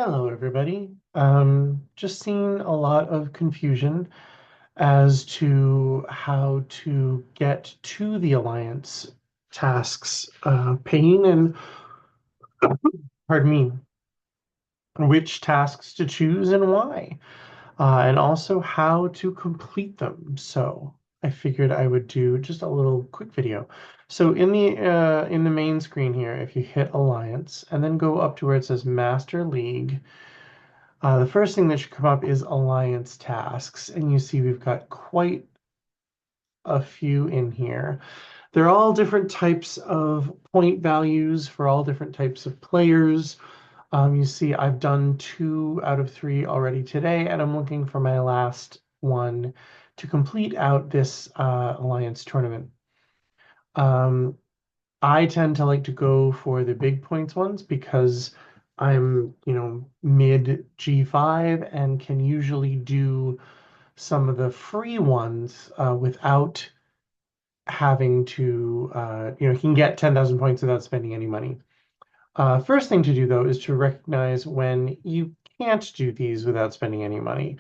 Hello, everybody. Just seen a lot of confusion as to how to get to the Alliance tasks pane and, pardon me, which tasks to choose and why, and also how to complete them. So I figured I would do just a little quick video. So in the main screen here, if you hit Alliance and then go up to where it says Master League. The first thing that should come up is Alliance tasks, and you see we've got quite a few in here. They're all different types of point values for all different types of players. You see I've done 2 out of 3 already today, and I'm looking for my last one to complete out this Alliance tournament. Um, I tend to like to go for the big points ones because I'm, mid G5 and can usually do some of the free ones without having to, you can get 10,000 points without spending any money. First thing to do, though, is to recognize when you can't do these without spending any money.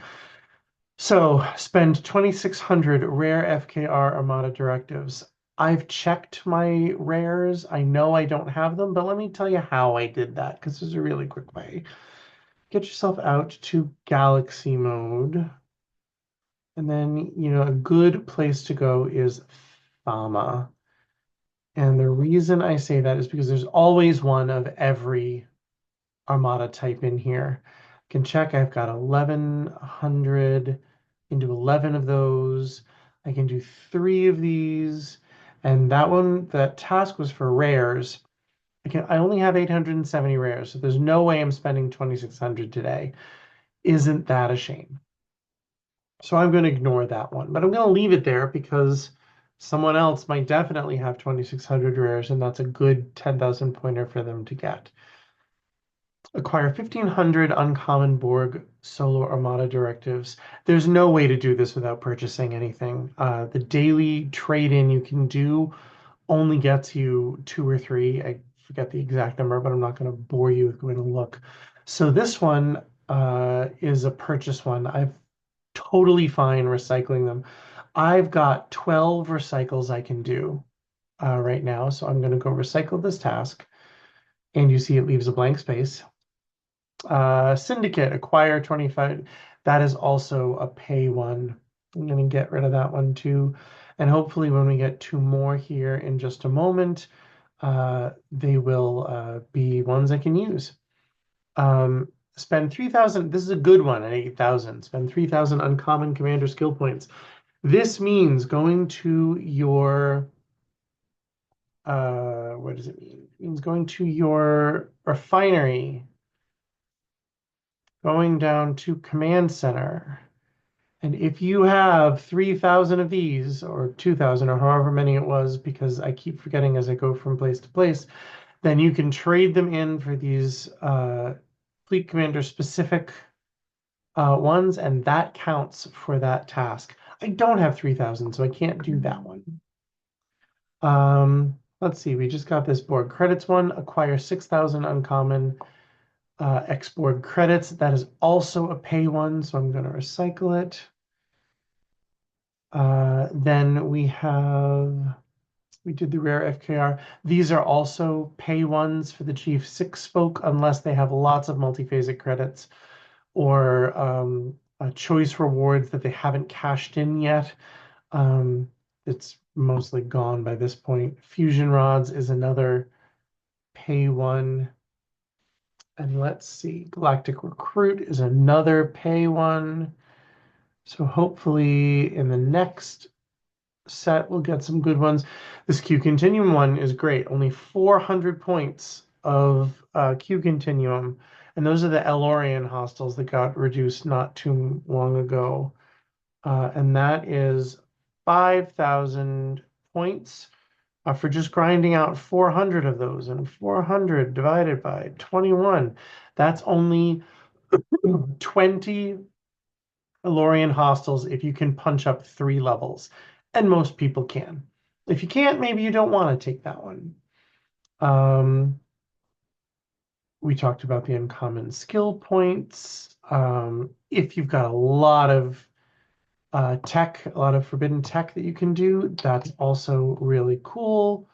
So spend 2,600 rare FKR Armada directives. I've checked my rares. I know I don't have them, but let me tell you how I did that because there's a really quick way. Get yourself out to Galaxy mode. And then, a good place to go is Fama. And the reason I say that is because there's always one of every Armada type in here. I can check, I've got 1,100 into 11 of those. I can do 3 of these. And that task was for rares. I only have 870 rares, so there's no way I'm spending 2,600 today. Isn't that a shame? So I'm going to ignore that one, but I'm going to leave it there because someone else might definitely have 2,600 rares, and that's a good 10,000 pointer for them to get. Acquire 1,500 uncommon Borg solo armada directives. There's no way to do this without purchasing anything. The daily trade-in you can do only gets you 2 or 3. I forget the exact number, but I'm not going to bore you with going to look. So this one is a purchase one. I'm totally fine recycling them. I've got 12 recycles I can do right now. So I'm going to go recycle this task. And you see it leaves a blank space. Syndicate, acquire 25. That is also a pay one. I'm going to get rid of that one too. And hopefully when we get 2 more here in just a moment, they will be ones I can use. Spend 3,000. This is a good one at 8,000. Spend 3,000 uncommon commander skill points. This means going to your, what does it mean? It means going to your refinery, going down to command center. And if you have 3,000 of these, or 2,000, or however many it was, because I keep forgetting as I go from place to place, then you can trade them in for these fleet commander specific ones, and that counts for that task. I don't have 3,000, so I can't do that one. Let's see, we just got this board credits one, acquire 6,000 uncommon export credits. That is also a pay one, so I'm going to recycle it. Then we did the rare FKR. These are also pay ones for the Chief 6 spoke, unless they have lots of multiphasic credits or choice rewards that they haven't cashed in yet. It's mostly gone by this point. Fusion rods is another pay one. And let's see, Galactic Recruit is another pay one. So hopefully in the next set we'll get some good ones. This Q Continuum one is great. Only 400 points of Q Continuum. And those are the Elorian hostiles that got reduced not too long ago. And that is 5,000 points for just grinding out 400 of those. And 400 divided by 21, that's only 20 Elorian hostiles if you can punch up 3 levels. And most people can. If you can't, maybe you don't want to take that one. We talked about the uncommon skill points. If you've got a lot of tech, a lot of forbidden tech that you can do, that's also really cool.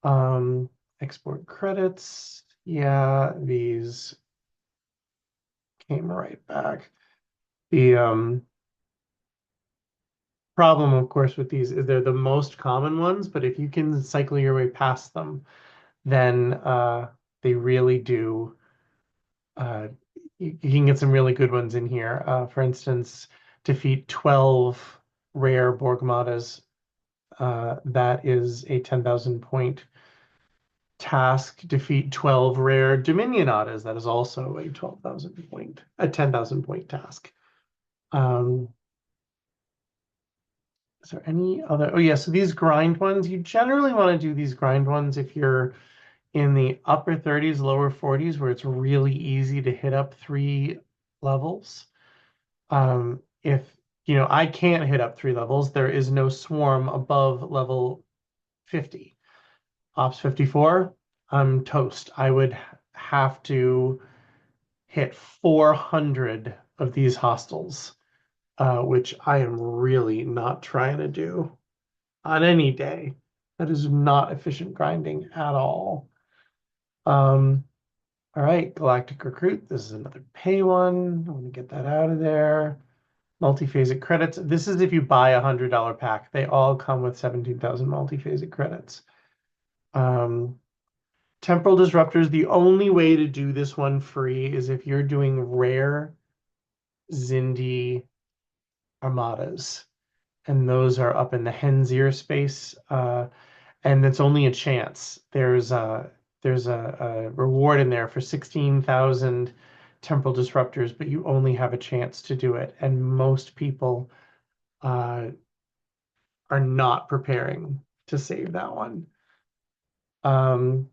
Um, Export credits. Yeah, these came right back. The problem, of course, with these is they're the most common ones, but if you can cycle your way past them, then they really do. Uh, you can get some really good ones in here. For instance, defeat 12 rare Borgmatas. That is a 10,000 point task. Defeat 12 rare Dominionatas. That is also a 10,000 point task. Um, is there any other? Oh, yeah. So these grind ones, you generally want to do these grind ones if you're in the upper 30s, lower 40s, where it's really easy to hit up 3 levels. If I can't hit up 3 levels, there is no swarm above level 50. Ops 54, I'm toast. I would have to hit 400 of these hostels, which I am really not trying to do on any day. That is not efficient grinding at all. Um, all right, Galactic Recruit. This is another pay one. I want to get that out of there. Multiphasic credits. This is if you buy a $100 pack. They all come with 17,000 multiphasic credits. Temporal disruptors. The only way to do this one free is if you're doing rare Zindi armadas, and those are up in the Henzir space. And it's only a chance. There's a reward in there for 16,000 temporal disruptors, but you only have a chance to do it. And most people uh, are not preparing to save that one. Um,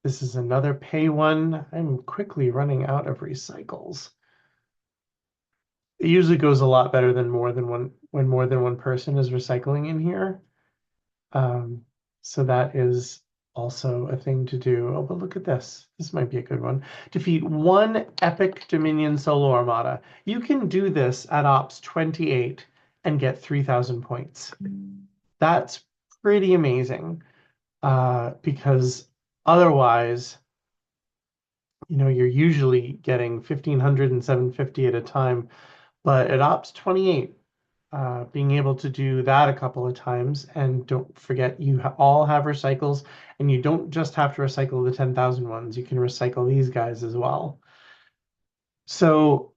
this is another pay one. I'm quickly running out of recycles. It usually goes a lot better than more than one when more than one person is recycling in here. Um, so that is also a thing to do. Oh, but look at this. This might be a good one. Defeat one epic Dominion solo armada. You can do this at Ops 28 and get 3,000 points. That's pretty amazing. Because otherwise, you're usually getting 1,500 and 750 at a time. But at Ops 28, being able to do that a couple of times, and don't forget, you all have recycles, and you don't just have to recycle the 10,000 ones. You can recycle these guys as well. So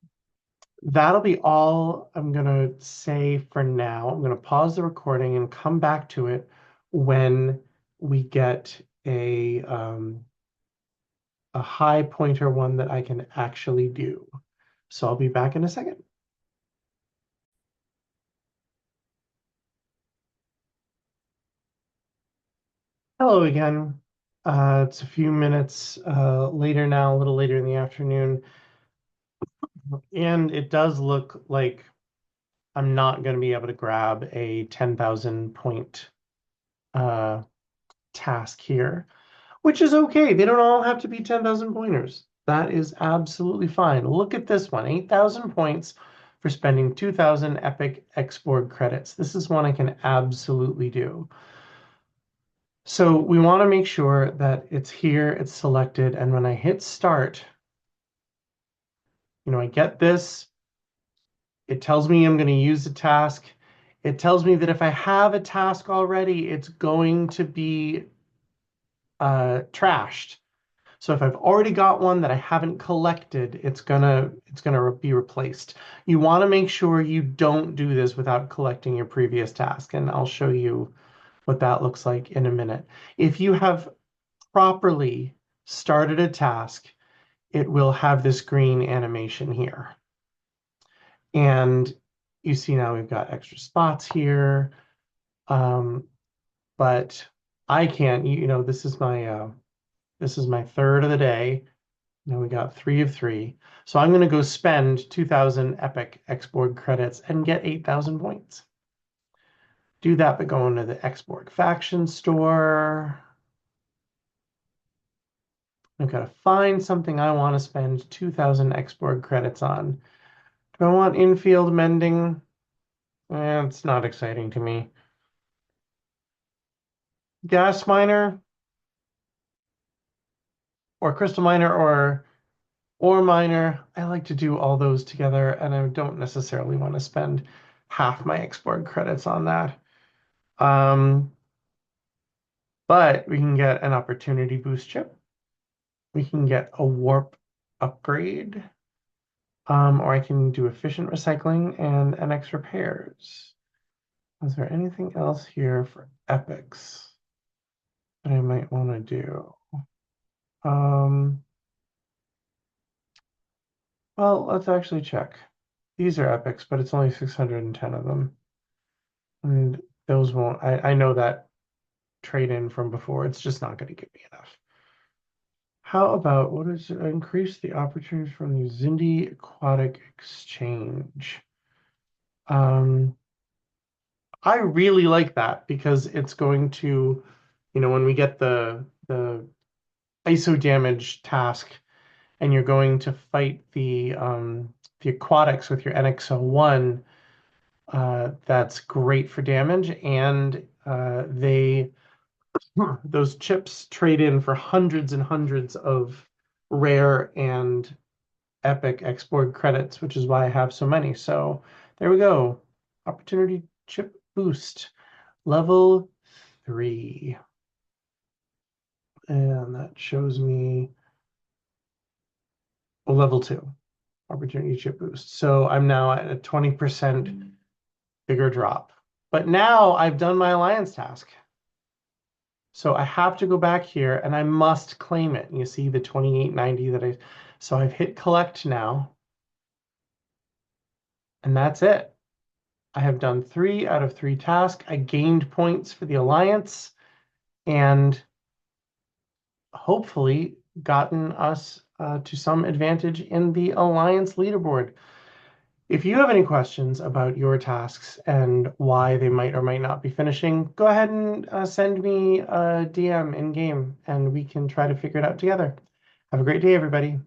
that'll be all I'm going to say for now. I'm going to pause the recording and come back to it when we get a high pointer one that I can actually do. So I'll be back in a second. Hello again. It's a few minutes later now, a little later in the afternoon, and it does look like I'm not going to be able to grab a 10,000 point uh, task here, which is okay. They don't all have to be 10,000 pointers. That is absolutely fine. Look at this one, 8,000 points for spending 2,000 epic export credits. This is one I can absolutely do. So we want to make sure that it's here, it's selected, and when I hit start, I get this. It tells me I'm going to use a task. It tells me that if I have a task already, it's going to be trashed. So if I've already got one that I haven't collected, it's gonna be replaced. You want to make sure you don't do this without collecting your previous task, and I'll show you what that looks like in a minute. If you have properly started a task, it will have this green animation here. And you see now we've got extra spots here. But I can't, this is my third of the day. Now we got 3 of 3. So I'm going to go spend 2,000 epic export credits and get 8,000 points. Do that by going to the export faction store. I've got to find something I want to spend 2,000 export credits on. Do I want infield mending? It's not exciting to me. Gas miner or crystal miner or ore miner. I like to do all those together, and I don't necessarily want to spend half my export credits on that. Um, but we can get an opportunity boost chip. We can get a warp upgrade. Or I can do efficient recycling and NX repairs. Is there anything else here for epics that I might want to do? Um, well, let's actually check. These are epics, but it's only 610 of them. And those won't, I know that trade in from before, it's just not going to give me enough. How about what is it? Increase the opportunities from the Zindi Aquatic Exchange? Um, I really like that because it's going to, when we get the ISO damage task and you're going to fight the aquatics with your NX-01, that's great for damage, and they those chips trade in for hundreds and hundreds of rare and epic export credits, which is why I have so many. So there we go. Opportunity chip boost, level 3. And that shows me a level 2 opportunity chip boost. So I'm now at a 20% bigger drop. But now I've done my alliance task. So I have to go back here and I must claim it. You see the 2890 so I've hit collect now, and that's it. I have done 3 out of 3 tasks. I gained points for the alliance and hopefully gotten us to some advantage in the alliance leaderboard. If you have any questions about your tasks and why they might or might not be finishing, go ahead and send me a DM in game and we can try to figure it out together. Have a great day, everybody.